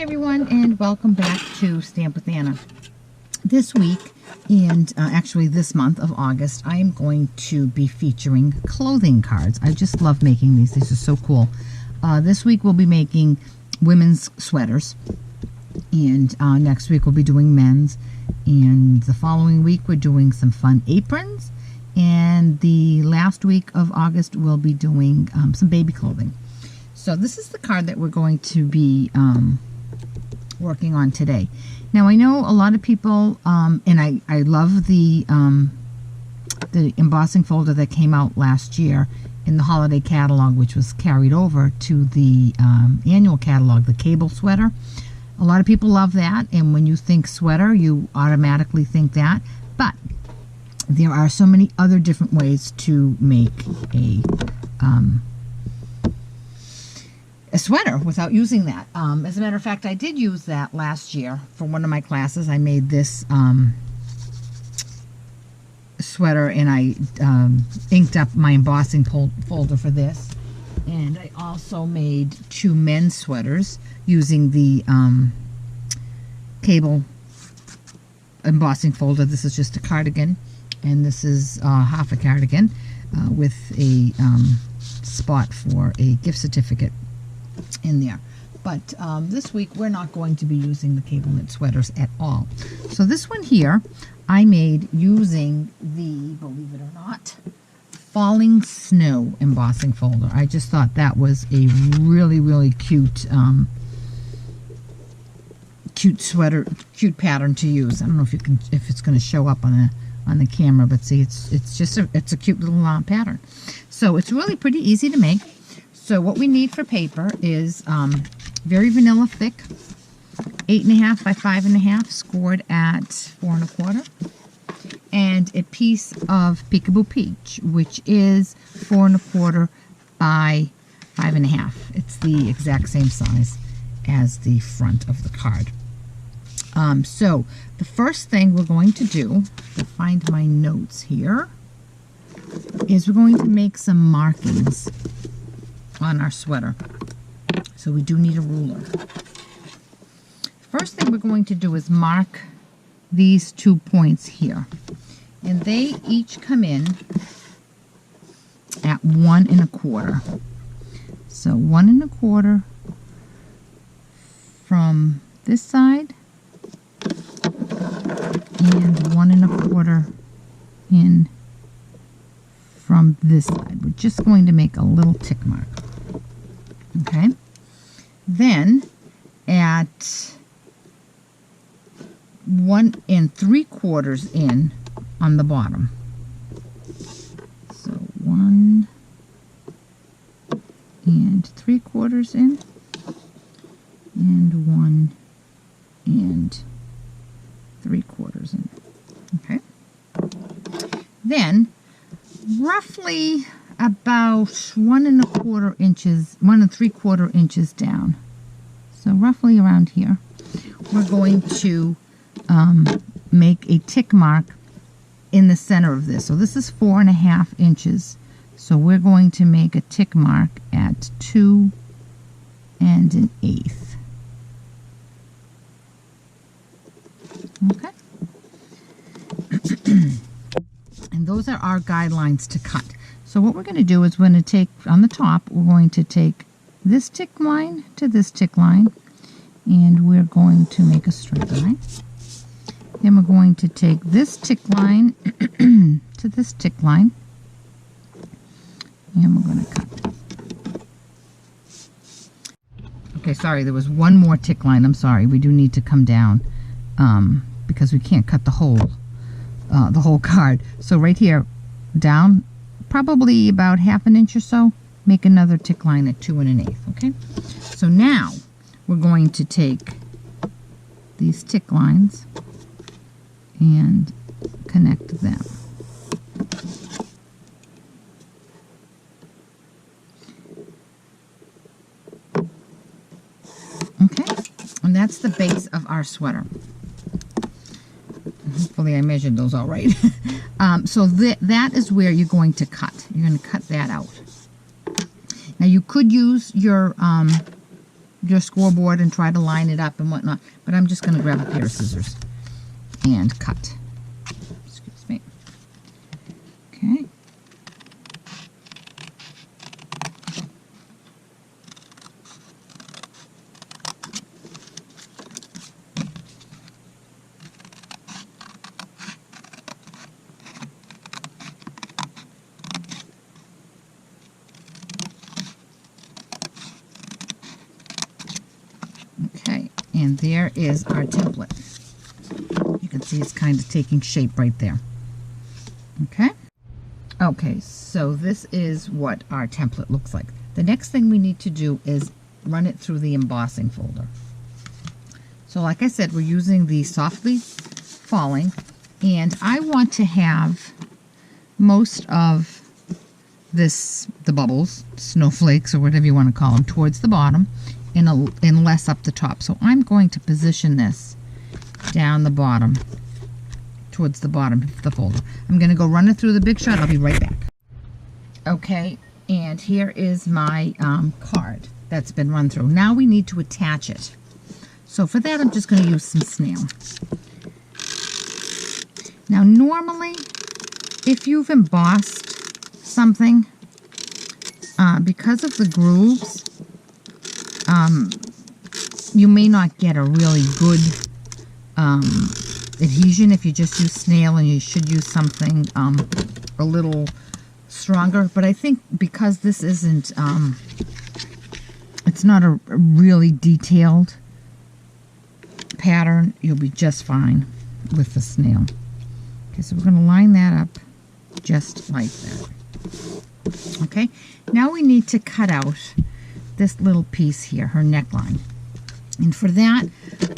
everyone, and welcome back to Stamp with Anna. This week, and actually this month of August, I am going to be featuring clothing cards. I just love making these. These are so cool. This week we'll be making women's sweaters, and next week we'll be doing men's, and the following week we're doing some fun aprons, and the last week of August we'll be doing some baby clothing. So this is the card that we're going to be working on today. Now I know a lot of people, and I love the embossing folder that came out last year in the holiday catalog, which was carried over to the annual catalog, the cable sweater. A lot of people love that, and when you think sweater, you automatically think that. But there are so many other different ways to make a sweater without using that. As a matter of fact, I did use that last year for one of my classes. I made this sweater, and I inked up my embossing folder for this. And I also made 2 men's sweaters using the cable embossing folder. This is just a cardigan, and this is half a cardigan with a spot for a gift certificate in there. But this week we're not going to be using the cable knit sweaters at all. So this one here I made using the, believe it or not, Falling Snow embossing folder. I just thought that was a really cute cute sweater, cute pattern to use. I don't know if you can, if it's going to show up on the camera, but see, it's just it's a cute little pattern. So it's really pretty easy to make. So what we need for paper is very vanilla thick, 8.5 by 5.5, scored at 4 1/4, and a piece of Peekaboo Peach, which is 4 1/4 by 5.5. It's the exact same size as the front of the card. So the first thing we're going to do, to find my notes here, is we're going to make some markings on our sweater. So we do need a ruler. First thing we're going to do is mark these 2 points here, and they each come in at 1 1/4. So 1 1/4 from this side, and 1 1/4 in from this side. We're just going to make a little tick mark. Okay, then at 1 3/4 in on the bottom. So 1 3/4 in, and 1 3/4 in. Okay, then roughly about 1 1/4 inches, 1 3/4 inches down. So roughly around here, we're going to make a tick mark in the center of this. So this is 4 1/2 inches. So we're going to make a tick mark at 2 1/8. Okay. And those are our guidelines to cut. So what we're going to do is we're going to take, on the top, we're going to take this tick line to this tick line, and we're going to make a straight line. Then we're going to take this tick line to this tick line, and we're going to cut. Okay, sorry, there was one more tick line. I'm sorry, we do need to come down because we can't cut the whole card. So right here, down probably about 1/2 inch or so, make another tick line at 2 1/8. Okay, so now we're going to take these tick lines and connect them. Okay, and that's the base of our sweater. Hopefully I measured those all right. So that is where you're going to cut. You're going to cut that out. Now you could use your your scoreboard and try to line it up and whatnot. But I'm just going to grab a pair of scissors and cut. Excuse me. Okay. Okay, and there is our template. You can see it's kind of taking shape right there. Okay? Okay, so this is what our template looks like. The next thing we need to do is run it through the embossing folder. So like I said, we're using the Softly Falling, and I want to have most of this, the bubbles, snowflakes, or whatever you want to call them, towards the bottom and less up the top. So I'm going to position this down the bottom, towards the bottom of the folder. I'm going to go run it through the Big Shot. I'll be right back. Okay, and here is my card that's been run through. Now we need to attach it. So for that, I'm just going to use some snail. Now normally, if you've embossed something, because of the grooves, you may not get a really good adhesion if you just use snail, and you should use something a little stronger. But I think because this isn't, it's not a really detailed pattern, you'll be just fine with the snail. Okay, so we're going to line that up just like that. Okay, now we need to cut out this little piece here, her neckline. And for that,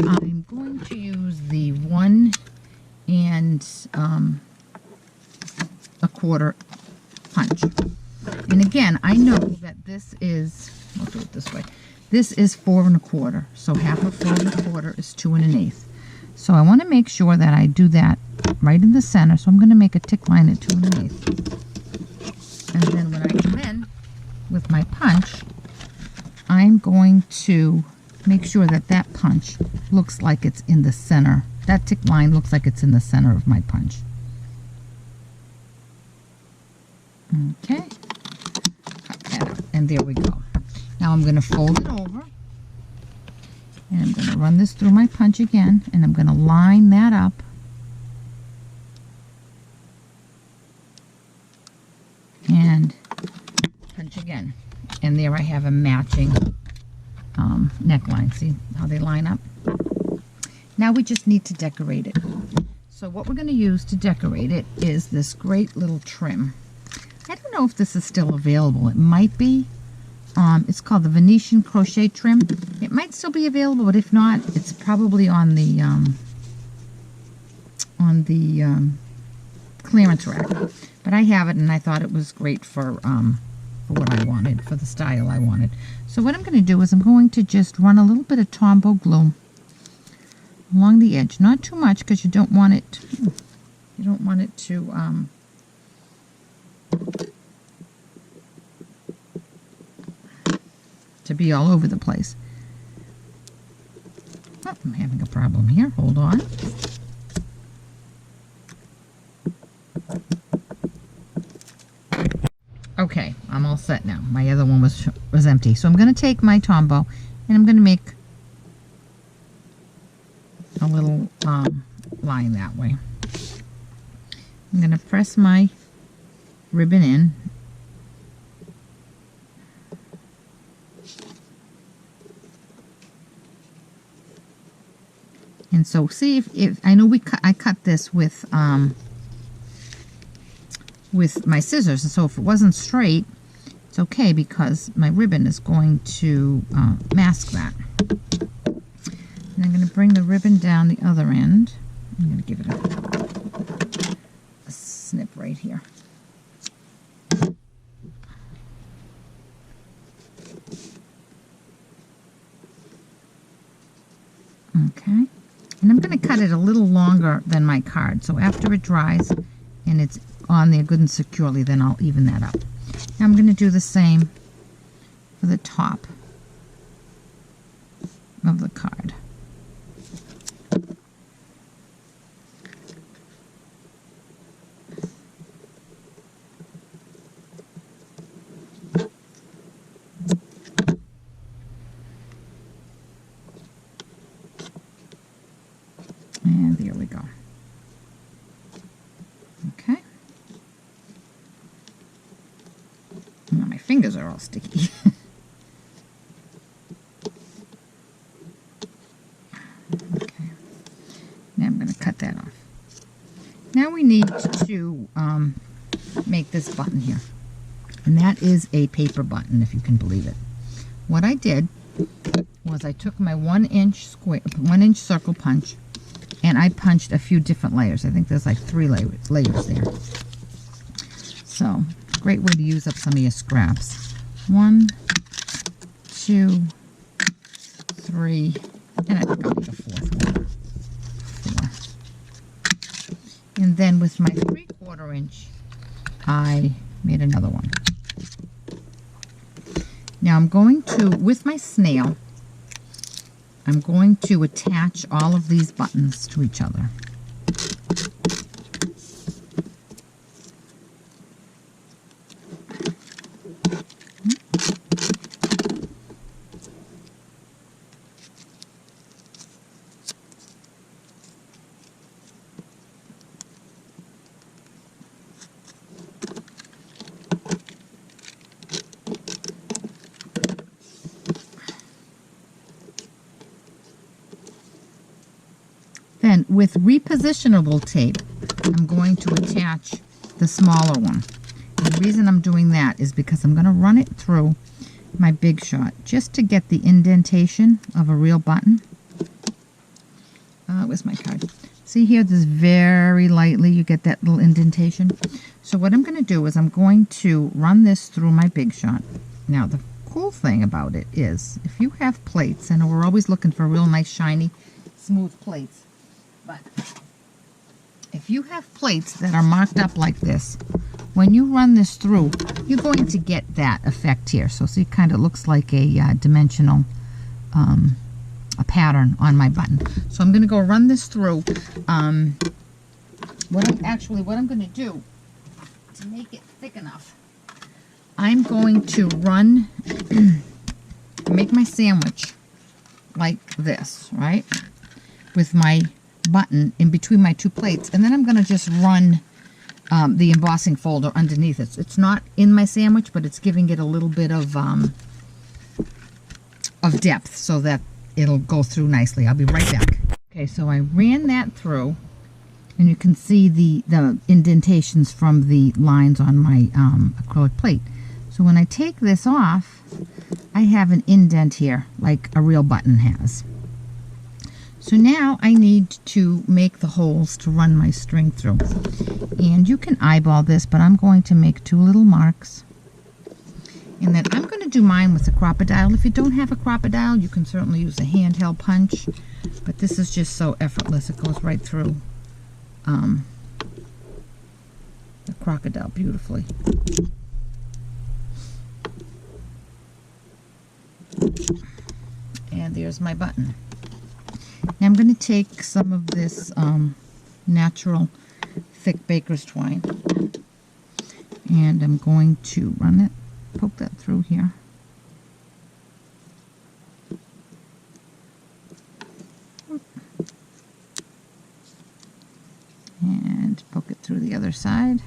I'm going to use the 1 1/4 punch. And again, I know that this is, I'll do it this way. This is 4 1/4. So half of 4 1/4 is 2 1/8. So I want to make sure that I do that right in the center. So I'm going to make a tick line at 2 1/8. And then when I come in with my punch, I'm going to make sure that that punch looks like it's in the center. That tick line looks like it's in the center of my punch. Okay. Cut that out. And there we go. Now I'm going to fold it over. And I'm going to run this through my punch again. And I'm going to line that up. And punch again. And there I have a matching neckline. See how they line up? Now we just need to decorate it. So what we're going to use to decorate it is this great little trim. I don't know if this is still available. It might be. It's called the Venetian crochet trim. It might still be available, but if not, it's probably on the clearance rack. But I have it, and I thought it was great for what I wanted, for the style I wanted. So what I'm going to do is I'm going to just run a little bit of Tombow glue along the edge. Not too much, because you don't want it to be all over the place. Oh, I'm having a problem here. Hold on. Okay, I'm all set now. My other one was empty. So I'm going to take my Tombow and I'm going to make a little line that way. I'm going to press my ribbon in. And so see if I know I cut this with my scissors, and so if it wasn't straight, it's okay because my ribbon is going to mask that. And I'm going to bring the ribbon down the other end. I'm going to give it a snip right here. Okay. And I'm going to cut it a little longer than my card. So after it dries and it's on there good and securely, then I'll even that up. Now I'm going to do the same for the top. of the card. And there we go. Okay. Now my fingers are all sticky. Okay. Now I'm going to cut that off. Now we need to make this button here. And that is a paper button, if you can believe it. What I did was I took my 1-inch circle punch, and I punched a few different layers. I think there's like 3 layers there. So, great way to use up some of your scraps. 1, 2, 3, and I think I'll need a 4th one. 4. And then with my 3/4 inch, I made another one. Now I'm going to, with my snail, I'm going to attach all of these buttons to each other. Then with repositionable tape, I'm going to attach the smaller one. And the reason I'm doing that is because I'm going to run it through my Big Shot just to get the indentation of a real button. Where's my card? See here, this very lightly, you get that little indentation. So what I'm going to do is I'm going to run this through my Big Shot. Now the cool thing about it is, if you have plates, I know we're always looking for real nice, shiny, smooth plates. But if you have plates that are marked up like this, when you run this through, you're going to get that effect here. So see, it kind of looks like a dimensional, a pattern on my button. So I'm going to go run this through. What I'm going to do to make it thick enough, I'm going to run, make my sandwich like this, right? With my button in between my 2 plates, and then I'm going to just run the embossing folder underneath it. It's not in my sandwich, but it's giving it a little bit of depth so that it'll go through nicely. I'll be right back. Okay, so I ran that through, and you can see the indentations from the lines on my acrylic plate. So when I take this off, I have an indent here like a real button has. So now I need to make the holes to run my string through. And you can eyeball this, but I'm going to make 2 little marks. And then I'm going to do mine with a crocodile. If you don't have a crocodile, you can certainly use a handheld punch. But this is just so effortless. It goes right through the crocodile beautifully. And there's my button. Now I'm going to take some of this natural thick baker's twine, and I'm going to run it, poke that through here. And poke it through the other side.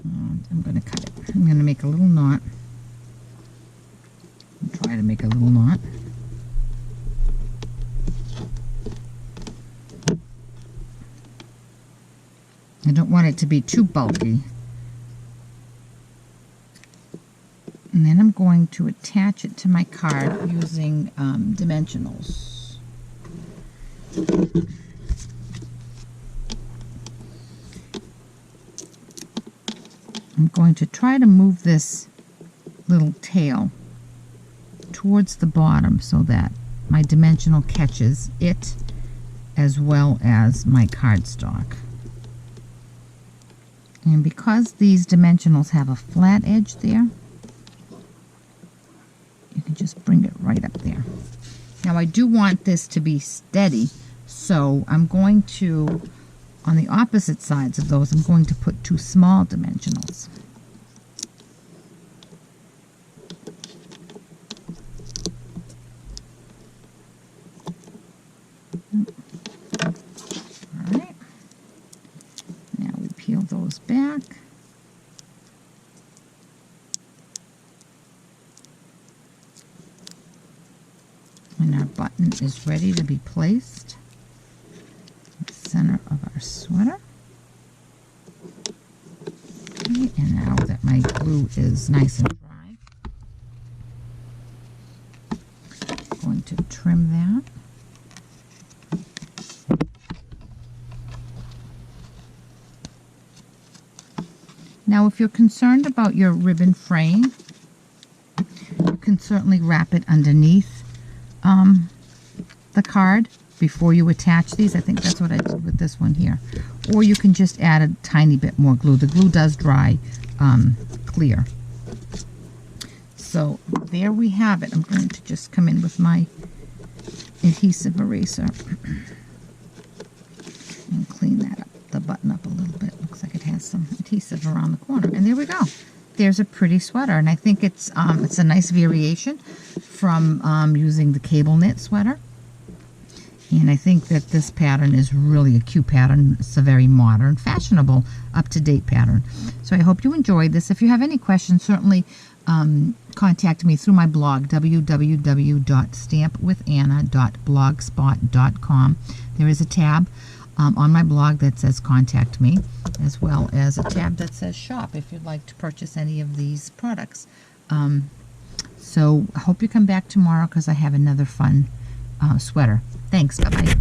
And I'm going to cut it. I'm going to make a little knot. Try to make a little knot. I don't want it to be too bulky. And then I'm going to attach it to my card using dimensionals. I'm going to try to move this little tail towards the bottom so that my dimensional catches it as well as my cardstock. And because these dimensionals have a flat edge there, you can just bring it right up there. Now I do want this to be steady, so I'm going to, on the opposite sides of those, I'm going to put 2 small dimensionals. Alright, now we peel those back. And our button is ready to be placed in the center of our sweater. Okay, and now that my glue is nice and dry, I'm going to trim that. Now, if you're concerned about your ribbon fraying, you can certainly wrap it underneath the card before you attach these. I think that's what I did with this one here. Or you can just add a tiny bit more glue. The glue does dry clear. So there we have it. I'm going to just come in with my adhesive eraser and clean that up, the button up a little bit. Looks like it has some adhesive around the corner. And there we go. There's a pretty sweater, and I think it's a nice variation from using the cable knit sweater. And I think that this pattern is really a cute pattern. It's a very modern, fashionable, up-to-date pattern. So I hope you enjoyed this. If you have any questions, certainly contact me through my blog, www.stampwithanna.blogspot.com. There is a tab on my blog that says contact me, as well as a tab that says shop if you'd like to purchase any of these products. So I hope you come back tomorrow because I have another fun sweater. Thanks. Bye-bye.